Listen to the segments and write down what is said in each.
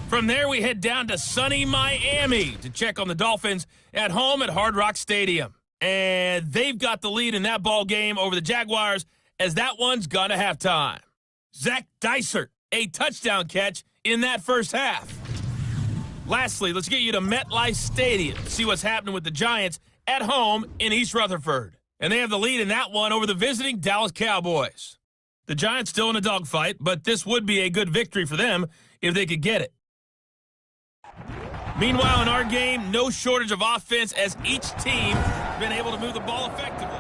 From there, we head down to sunny Miami to check on the Dolphins at home at Hard Rock Stadium. And they've got the lead in that ball game over the Jaguars as that one's gone to halftime. Zach Dysert, a touchdown catch in that first half. Lastly, let's get you to MetLife Stadium to see what's happening with the Giants at home in East Rutherford. And they have the lead in that one over the visiting Dallas Cowboys. The Giants still in a dogfight, but this would be a good victory for them if they could get it. Meanwhile, in our game, no shortage of offense as each team has been able to move the ball effectively.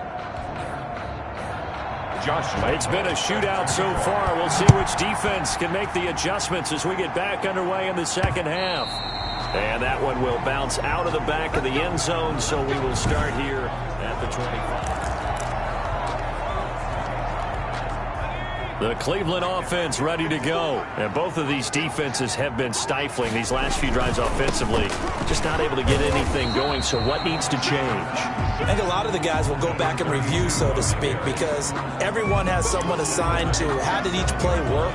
It's been a shootout so far. We'll see which defense can make the adjustments as we get back underway in the second half. And that one will bounce out of the back of the end zone, so we will start here at the 25. The Cleveland offense ready to go. And both of these defenses have been stifling these last few drives offensively. Just not able to get anything going, so what needs to change? I think a lot of the guys will go back and review, so to speak, because everyone has someone assigned to how did each play work.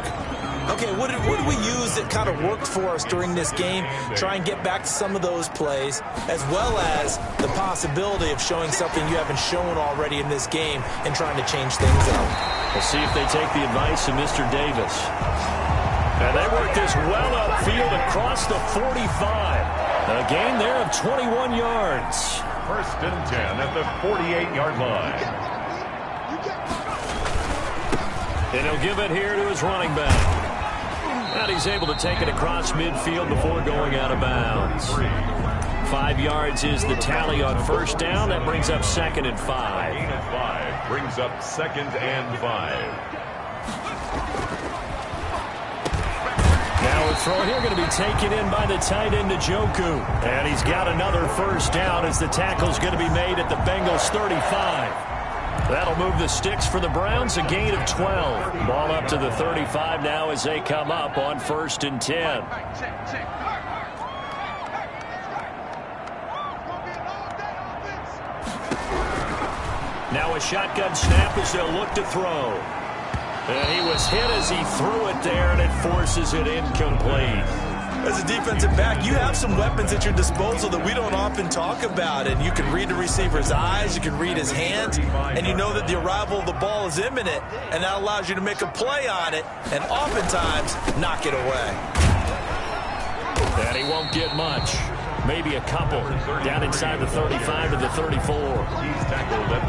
Okay, what did we use that kind of worked for us during this game? Try and get back to some of those plays, as well as the possibility of showing something you haven't shown already in this game and trying to change things up. We'll see if they take the advice of Mr. Davis. And they work this well upfield across the 45. A gain there of 21 yards. First and 10 at the 48-yard line. And he'll give it here to his running back. And he's able to take it across midfield before going out of bounds. 5 yards is the tally on first down. That brings up 2nd and 5. 8 and 5 brings up 2nd and 5. Now a throw here going to be taken in by the tight end Njoku. And he's got another first down as the tackle's going to be made at the Bengals 35. That'll move the sticks for the Browns, a gain of 12. Ball up to the 35 now as they come up on 1st and 10. Now a shotgun snap as they'll look to throw. And he was hit as he threw it there, and it forces it incomplete. As a defensive back, you have some weapons at your disposal that we don't often talk about. And you can read the receiver's eyes, you can read his hands, and you know that the arrival of the ball is imminent. And that allows you to make a play on it and oftentimes knock it away. And he won't get much. Maybe a couple down inside the 35 to the 34.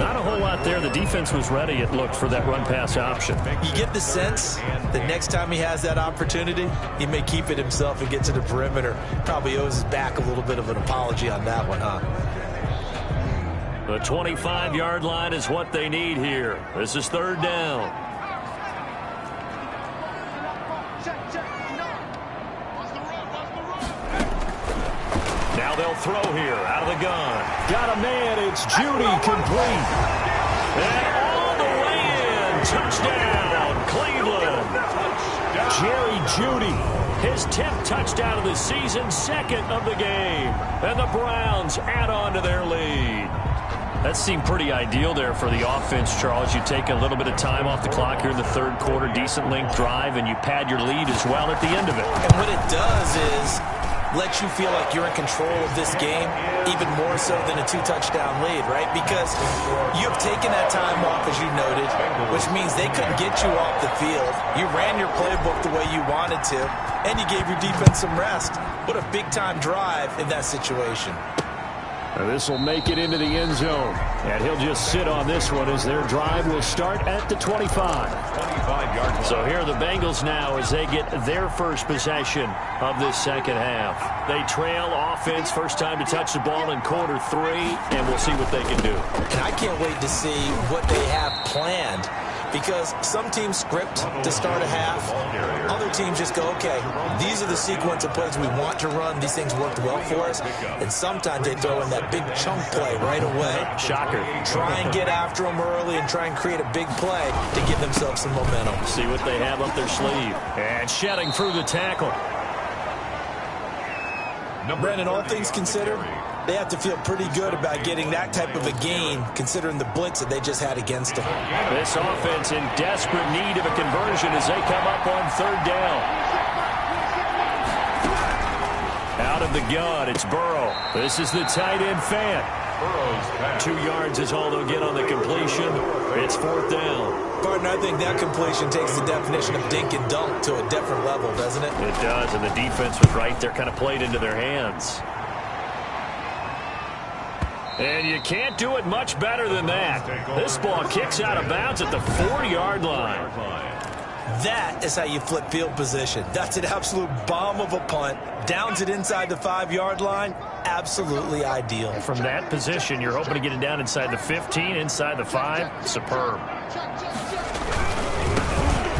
Not a whole lot there. The defense was ready, it looked, for that run-pass option. You get the sense that next time he has that opportunity, he may keep it himself and get to the perimeter. Probably owes his back a little bit of an apology on that one, huh? The 25-yard line is what they need here. This is 3rd down. Now they'll throw here out of the gun. Got a man. It's Judy complete. And all the way in. Touchdown, Cleveland. Jerry Judy, his 10th touchdown of the season, 2nd of the game. And the Browns add on to their lead. That seemed pretty ideal there for the offense, Charles. You take a little bit of time off the clock here in the 3rd quarter, decent length drive, and you pad your lead as well at the end of it. And what it does is let you feel like you're in control of this game, even more so than a 2-touchdown lead, right? Because you've taken that time off, as you noted, which means they couldn't get you off the field. You ran your playbook the way you wanted to, and you gave your defense some rest. What a big-time drive in that situation. This will make it into the end zone. And he'll just sit on this one as their drive will start at the 25. 25-yard line. So here are the Bengals now as they get their first possession of this second half. They trail offense, first time to touch the ball in quarter 3, and we'll see what they can do. And I can't wait to see what they have planned, because some teams script to start a half. Other teams just go, okay, these are the sequence of plays we want to run. These things worked well for us. And sometimes they throw in that big chunk play right away. Shocker. Try and get after them early and try and create a big play to give themselves some momentum. See what they have up their sleeve. And shedding through the tackle. Brandon, all things considered, they have to feel pretty good about getting that type of a gain, considering the blitz that they just had against them. This offense in desperate need of a conversion as they come up on 3rd down. of the gun, it's Burrow. This is the tight end fan. 2 yards is all they'll get on the completion. It's 4th down. Partner, I think that completion takes the definition of dink and dunk to a different level, doesn't it? It does, and the defense was right there, kind of played into their hands. And you can't do it much better than that. This ball kicks out of bounds at the 4-yard line. That is how you flip field position. That's an absolute bomb of a punt. Downs it inside the 5-yard line. Absolutely ideal. From that position, you're hoping to get it down inside the 15, inside the 5. Superb.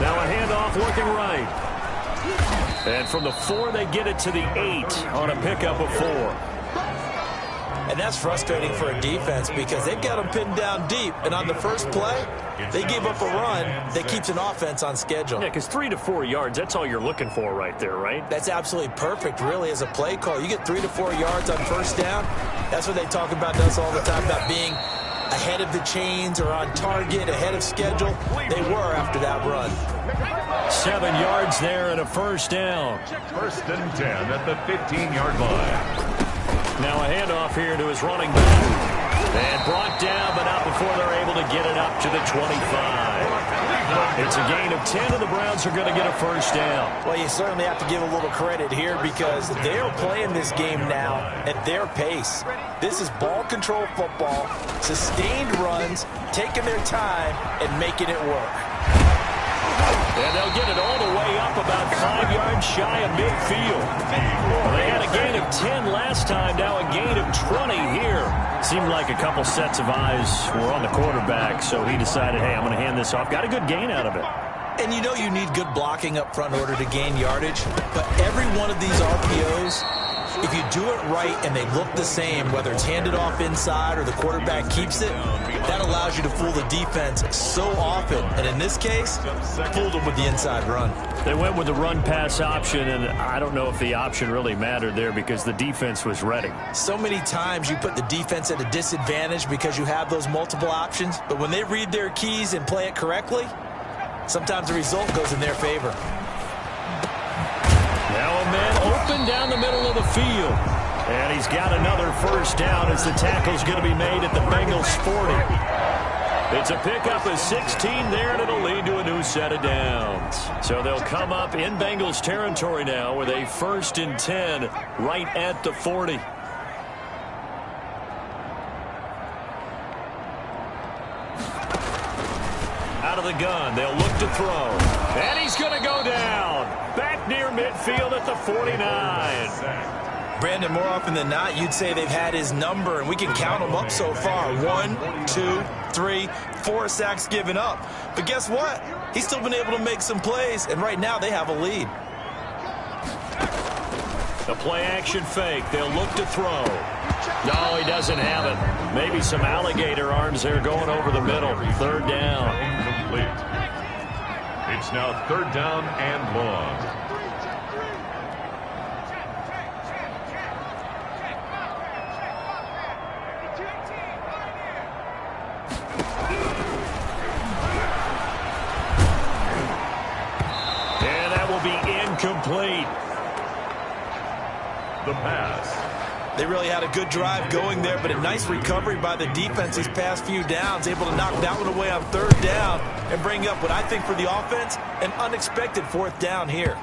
Now a handoff looking right. And from the 4, they get it to the 8 on a pickup of 4. And that's frustrating for a defense because they've got them pinned down deep. And on the first play, they gave up a run that keeps an offense on schedule. Yeah, because 3 to 4 yards, that's all you're looking for right there, right? That's absolutely perfect, really, as a play call. You get 3 to 4 yards on first down. That's what they talk about us all the time, about being ahead of the chains or on target, ahead of schedule. They were after that run. 7 yards there and a first down. 1st and 10 at the 15-yard line. Now a handoff here to his running back. And brought down, but not before they're able to get it up to the 25. It's a gain of 10, and the Browns are going to get a first down. Well, you certainly have to give a little credit here because they're playing this game now at their pace. This is ball control football, sustained runs, taking their time, and making it work. And they'll get it all the way up about 5 yards shy of midfield. They had a gain of 10 last time, now a gain of 20 here. Seemed like a couple sets of eyes were on the quarterback, so he decided, hey, I'm going to hand this off. Got a good gain out of it. And you know you need good blocking up front in order to gain yardage, but every one of these RPOs, if you do it right and they look the same, whether it's handed off inside or the quarterback keeps it, that allows you to fool the defense so often. And in this case, fooled them with the inside run. They went with the run-pass option, and I don't know if the option really mattered there because the defense was ready. So many times you put the defense at a disadvantage because you have those multiple options, but when they read their keys and play it correctly, sometimes the result goes in their favor. Now a man open down the middle of the field. And he's got another first down as the tackle's going to be made at the Bengals 40. It's a pickup of 16 there, and it'll lead to a new set of downs. So they'll come up in Bengals territory now with a 1st and 10 right at the 40. Out of the gun, they'll look to throw. And he's going to go down. Back near midfield at the 49. Brandon, more often than not, you'd say they've had his number, and we can count them up so far. 1, 2, 3, 4 sacks given up. But guess what? He's still been able to make some plays, and right now they have a lead. The play-action fake. They'll look to throw. No, he doesn't have it. Maybe some alligator arms there going over the middle. 3rd down. Incomplete. It's now 3rd down and long. And that will be incomplete. The pass. They really had a good drive going there, but a nice recovery by the defense these past few downs, able to knock that one away on 3rd down and bring up what I think for the offense, an unexpected 4th down here.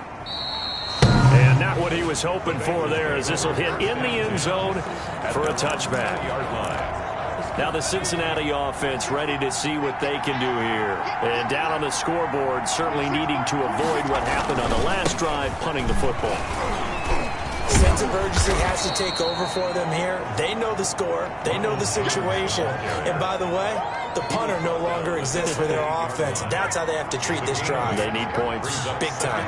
And not what he was hoping for there, as this will hit in the end zone for a touchback. Now the Cincinnati offense ready to see what they can do here. And down on the scoreboard, certainly needing to avoid what happened on the last drive, punting the football. Sense of urgency has to take over for them here. They know the score. They know the situation. And by the way, the punter no longer exists for their offense. That's how they have to treat this drive. They need points. Big time.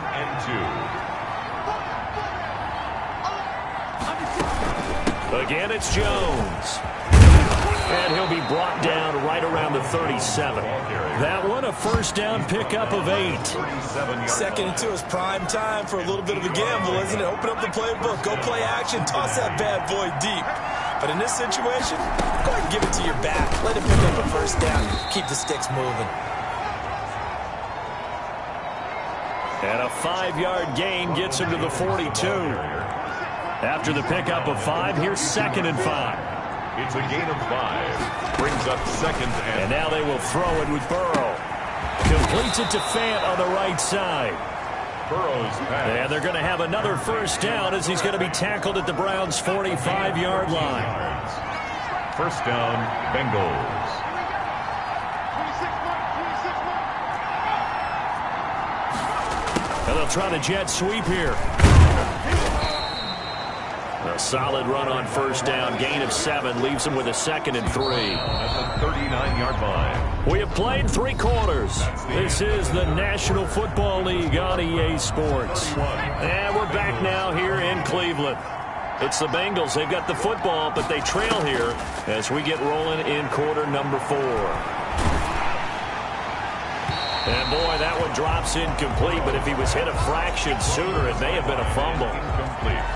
Again, it's Jones. And he'll be brought down right around the 37. That one, a 1st down pickup of 8. 2nd and 2 is prime time for a little bit of a gamble, isn't it? Open up the playbook, go play action, toss that bad boy deep. But in this situation, go ahead and give it to your back. Let him pick up a 1st down. Keep the sticks moving. And a 5-yard gain gets him to the 42. After the pickup of 5, here's 2nd and 5. It's a gain of 5. Brings up 2nd and now they will throw it with Burrow. Completes it to Fant on the right side. Burrow's pass. And they're going to have another first down as he's going to be tackled at the Browns' 45-yard line. First down, Bengals. And they'll try the jet sweep here. A solid run on first down. Gain of 7 leaves them with a 2nd and 3. At the 39-yard line. We have played 3 quarters. This is the National Football League on EA Sports. And we're back now here in Cleveland. It's the Bengals. They've got the football, but they trail here as we get rolling in quarter number 4. And, boy, that one drops incomplete, but if he was hit a fraction sooner, it may have been a fumble.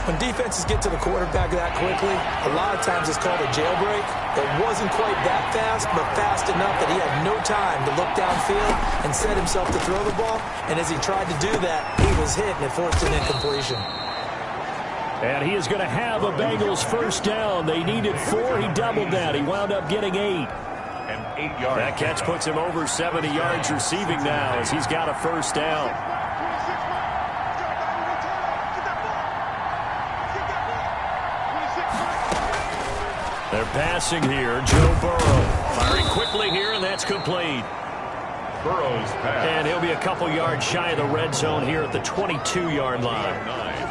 When defenses get to the quarterback that quickly, a lot of times it's called a jailbreak. It wasn't quite that fast, but fast enough that he had no time to look downfield and set himself to throw the ball. And as he tried to do that, he was hit, and it forced an incompletion. And he is going to have a Bengals first down. They needed 4. He doubled that. He wound up getting 8. And 8 yards. That catch puts him over 70 yards receiving now as he's got a first down. They're passing here. Joe Burrow firing quickly here, and that's complete. Burrow's pass. And he'll be a couple yards shy of the red zone here at the 22-yard line.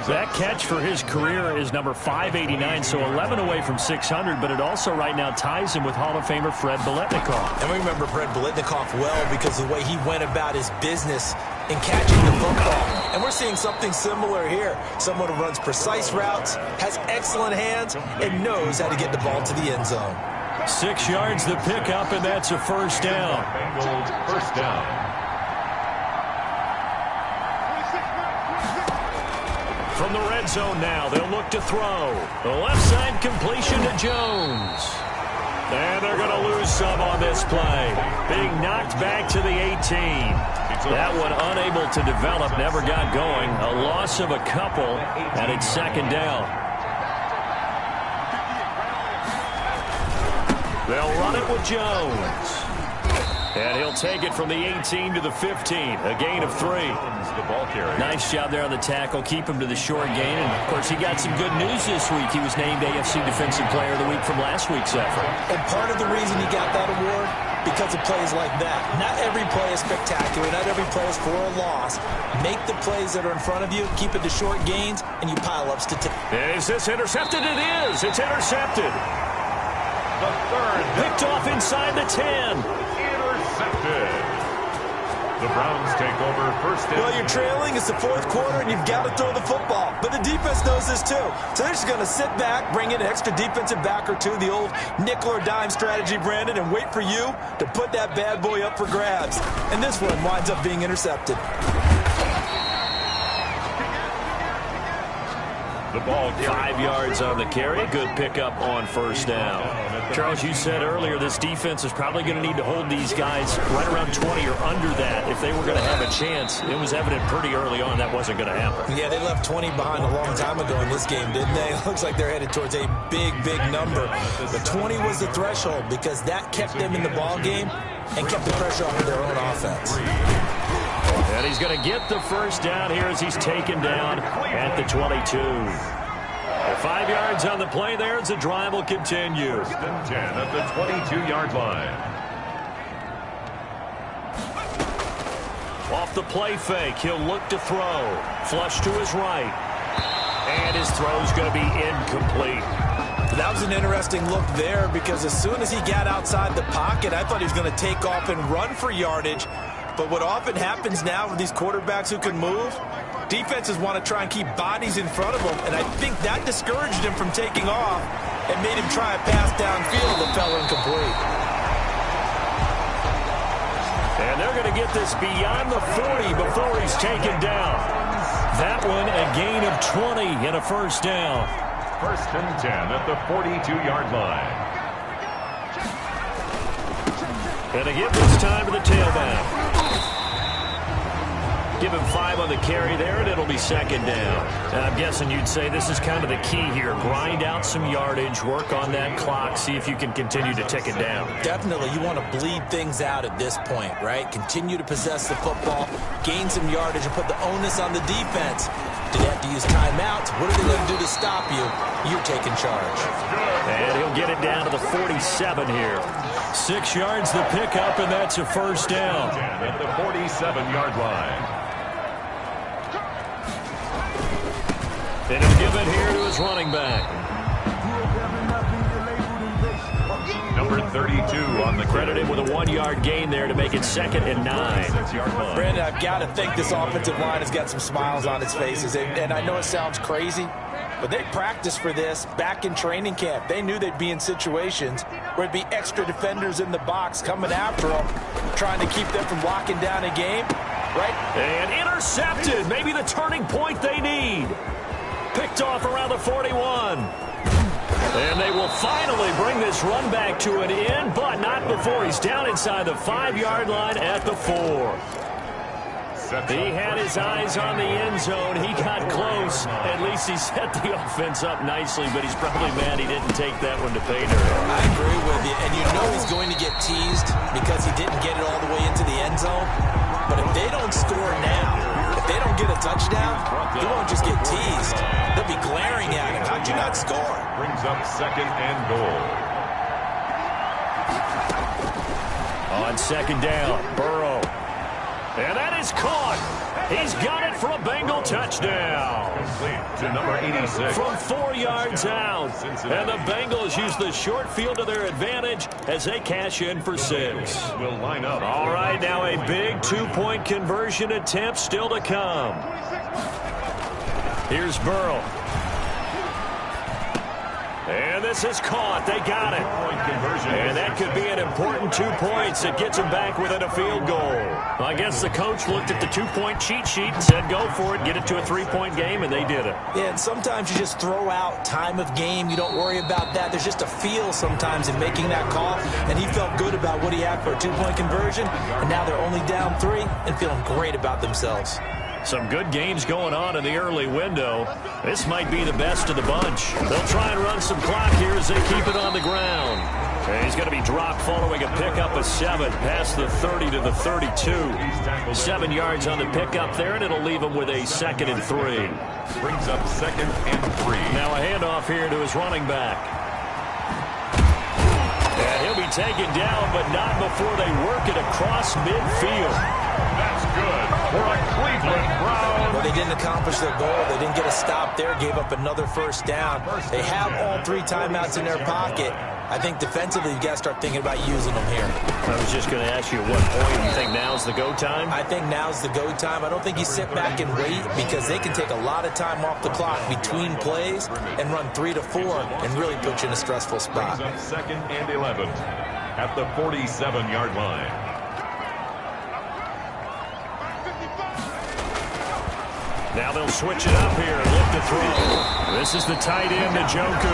That catch for his career is number 589, so 11 away from 600, but it also right now ties him with Hall of Famer Fred Biletnikoff. And we remember Fred Biletnikoff well because of the way he went about his business in catching the football. And we're seeing something similar here. Someone who runs precise routes, has excellent hands, and knows how to get the ball to the end zone. 6 yards the pickup, and that's a first down. Bengals first down. From the red zone now, they'll look to throw. The left side completion to Jones. And they're going to lose some on this play. Being knocked back to the 18. That one unable to develop, never got going. A loss of a couple, and it's 2nd down. They'll run it with Jones. And he'll take it from the 18 to the 15. A gain of 3. The ball carrier. Nice job there on the tackle. Keep him to the short gain. And, of course, he got some good news this week. He was named AFC Defensive Player of the Week from last week's effort. And part of the reason he got that award, because of plays like that. Not every play is spectacular. Not every play is for a loss. Make the plays that are in front of you. Keep it to short gains, and you pile up statistics. Is this intercepted? It is. It's intercepted. The third. Picked off inside the 10. Intercepted. The Browns take over first and... Well, you're trailing. It's the 4th quarter, and you've got to throw the football. But the defense knows this, too. So they're just going to sit back, bring in an extra defensive back or two, the old nickel or dime strategy, Brandon, and wait for you to put that bad boy up for grabs. And this one winds up being intercepted. The ball 5 yards on the carry. Good pickup on first down. Charles, you said earlier this defense is probably going to need to hold these guys right around 20 or under that if they were going to have a chance. It was evident pretty early on that wasn't going to happen. Yeah, they left 20 behind a long time ago in this game, didn't they? It looks like they're headed towards a big, big number. But 20 was the threshold because that kept them in the ball game and kept the pressure off of their own offense. And he's going to get the first down here as he's taken down at the 22. 5 yards on the play there as the drive will continue. First and 10 at the 22-yard line. Off the play fake, he'll look to throw. Flush to his right. And his throw's going to be incomplete. That was an interesting look there because as soon as he got outside the pocket, I thought he was going to take off and run for yardage. But what often happens now with these quarterbacks who can move, defenses want to try and keep bodies in front of them, and I think that discouraged him from taking off and made him try a pass downfield that fell incomplete. And they're going to get this beyond the 40 before he's taken down. That one a gain of 20 and a first down. First and 10 at the 42-yard line. And they give this time to the tailback. Give him 5 on the carry there, and it'll be second down. And I'm guessing you'd say this is kind of the key here. Grind out some yardage, work on that clock, see if you can continue to tick it down. Definitely, you want to bleed things out at this point, right? Continue to possess the football, gain some yardage, and put the onus on the defense. Do they have to use timeouts? What are they going to do to stop you? You're taking charge. And he'll get it down to the 47 here. 6 yards the pickup, and that's a first down. At the 47-yard line. And he'll give it here to his running back. Number 32 on the Credit him with a 1-yard gain there to make it second and 9. 6-yard line. Brandon, I've got to think this offensive line has got some smiles on its faces. And I know it sounds crazy, but they practiced for this back in training camp. They knew they'd be in situations where it'd be extra defenders in the box coming after them, trying to keep them from locking down a game, right? And intercepted. Maybe the turning point they need. Picked off around the 41. And they will finally bring this run back to an end, but not before he's down inside the 5-yard line at the 4. He had his eyes on the end zone. He got close. At least he set the offense up nicely, but he's probably mad he didn't take that one to pay dirt. I agree with you. And you know he's going to get teased because he didn't get it all the way into the end zone. But if they don't score now, if they don't get a touchdown, he won't just get teased. They'll be glaring at him. How'd you not score? Brings up second and goal. On second down, Burrow. And that is caught. He's got it for a Bengal touchdown. Complete to number 86. From 4 yards out. And the Bengals use the short field to their advantage as they cash in for 6. Will line up. All right, now a big 2-point conversion attempt still to come. Here's Burrow. And this is caught. They got it. And that could be an important 2 points. It gets them back within a field goal. Well, I guess the coach looked at the 2-point cheat sheet and said, go for it, get it to a 3-point game, and they did it. Yeah, and sometimes you just throw out time of game. You don't worry about that. There's just a feel sometimes in making that call, and he felt good about what he had for a 2-point conversion, and now they're only down 3 and feeling great about themselves. Some good games going on in the early window. This might be the best of the bunch. They'll try and run some clock here as they keep it on the ground. And he's going to be dropped following a pickup of 7 past the 30 to the 32. 7 yards on the pickup there, and it'll leave him with a 2nd and 3. Brings up 2nd and 3. Now a handoff here to his running back. And he'll be taken down, but not before they work it across midfield. That's good for a Cleveland Brown. Well, they didn't accomplish their goal. They didn't get a stop there, gave up another first down. They have all 3 timeouts in their pocket. I think defensively you've got to start thinking about using them here. I was just going to ask you at what point you think now's the go time? I think now's the go time. I don't think you sit back and wait because they can take a lot of time off the clock between plays and run 3 to 4 and really put you in a stressful spot. Brings up 2nd and 11 at the 47-yard line. Now they'll switch it up here. Look to throw. This is the tight end, Njoku.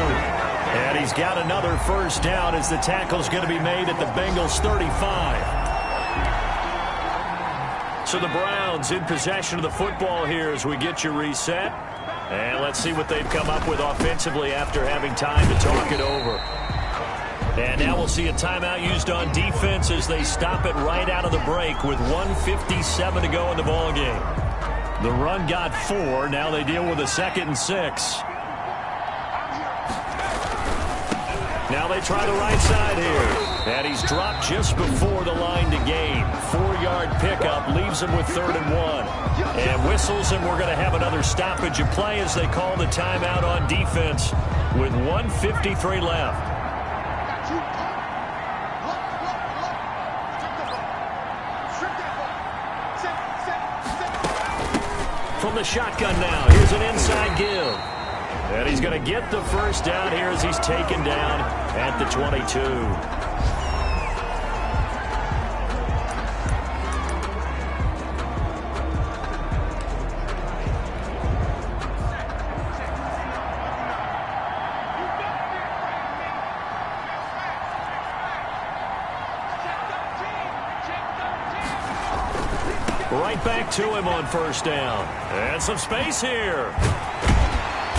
And he's got another first down as the tackle's going to be made at the Bengals 35. So the Browns in possession of the football here as we get you reset. And let's see what they've come up with offensively after having time to talk it over. And now we'll see a timeout used on defense as they stop it right out of the break with 1:57 to go in the ballgame. The run got 4. Now they deal with a 2nd and 6. Now they try the right side here. And he's dropped just before the line to gain. 4-yard pickup leaves him with 3rd and 1. And whistles, and we're going to have another stoppage of play as they call the timeout on defense with 1:53 left. From the shotgun now, here's an inside give. And he's going to get the first down here as he's taken down at the 22. Right back to him on first down. And some space here.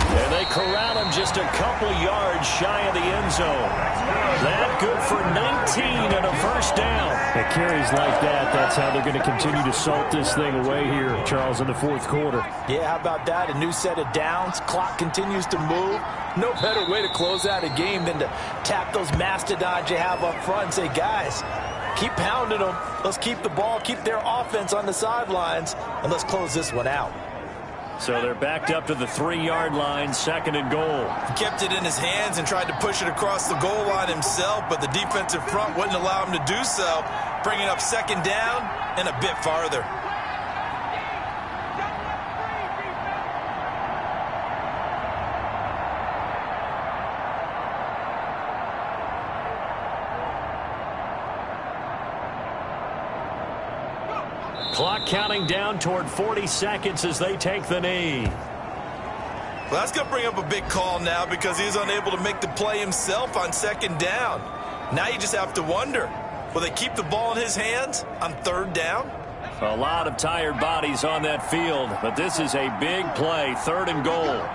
And they corral him just a couple yards shy of the end zone. That good for 19 and a first down. At carries like that, that's how they're going to continue to salt this thing away here, Charles, in the fourth quarter. Yeah, how about that? A new set of downs. Clock continues to move. No better way to close out a game than to tap those mastodons you have up front and say, guys, keep pounding them. Let's keep the ball, keep their offense on the sidelines, and let's close this one out. So they're backed up to the 3-yard line, second and goal. He kept it in his hands and tried to push it across the goal line himself, but the defensive front wouldn't allow him to do so, bringing up second down and a bit farther. Clock counting down toward 40 seconds as they take the knee. Well, that's going to bring up a big call now because he's unable to make the play himself on second down. Now you just have to wonder, will they keep the ball in his hands on third down? A lot of tired bodies on that field, but this is a big play, third and goal.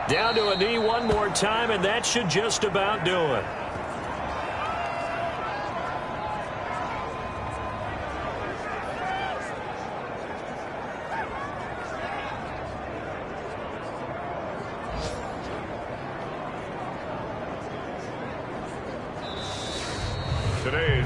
Down to a knee one more time, and that should just about do it.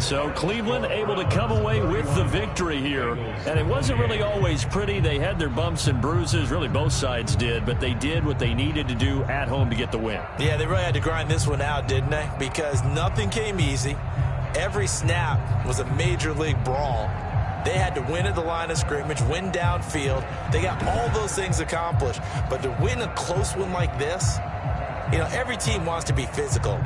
So Cleveland able to come away with the victory here. And it wasn't really always pretty. They had their bumps and bruises. Really, both sides did. But they did what they needed to do at home to get the win. Yeah, they really had to grind this one out, didn't they? Because nothing came easy. Every snap was a major league brawl. They had to win at the line of scrimmage, win downfield. They got all those things accomplished. But to win a close one like this, you know, every team wants to be physical.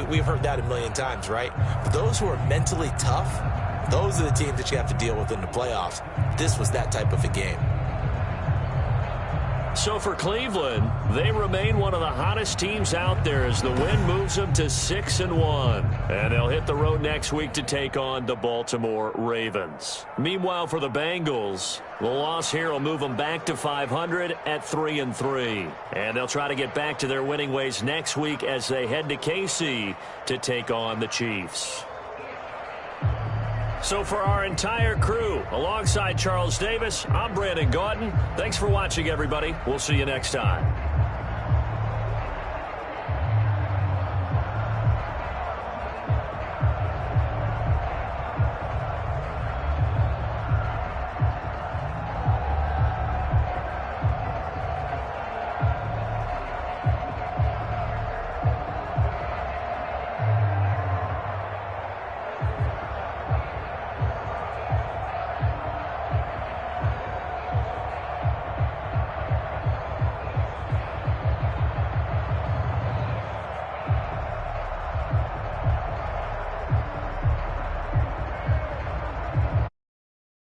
We've heard that a million times, right? But those who are mentally tough, those are the teams that you have to deal with in the playoffs. This was that type of a game. So for Cleveland, they remain one of the hottest teams out there as the win moves them to 6-1. And they'll hit the road next week to take on the Baltimore Ravens. Meanwhile, for the Bengals, the loss here will move them back to 500 at 3-3. And they'll try to get back to their winning ways next week as they head to KC to take on the Chiefs. So for our entire crew, alongside Charles Davis, I'm Brandon Gaudin. Thanks for watching, everybody. We'll see you next time.